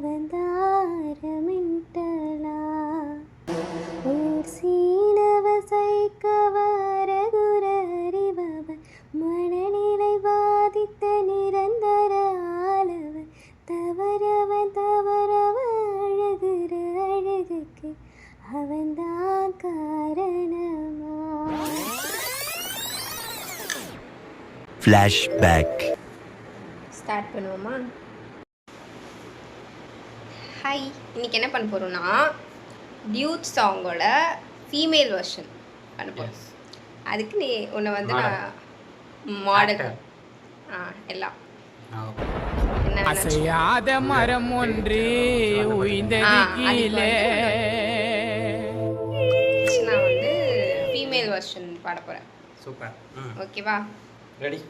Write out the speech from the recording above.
அவந்தாரமிட்டலா ஊர் சீனவ சைக்கவரகுர அறிவவ மனநிலை பாதித்த நிரந்தர ஆளவ தவறவன் அழகுற அழகுக்கு அவன்தான் காரணமா. Flashback. ஸ்டார்ட் பண்ணுவோமா? ஹாய், இன்றைக்கி என்ன பண்ண போகிறோன்னா டியூட் சாங்கோட ஃபீமேல் வெர்ஷன் பண்ண போகிறோம். அதுக்கு நீ உன்னை வந்து நான் மாடல் எல்லாம் அசையாத மரம் ஒன்று உயிர்ந்தது கீழே. நான் வந்து ஃபீமேல் வெர்ஷன் பாட போகிறேன். சூப்பர். ஓகேவா? ரெடி.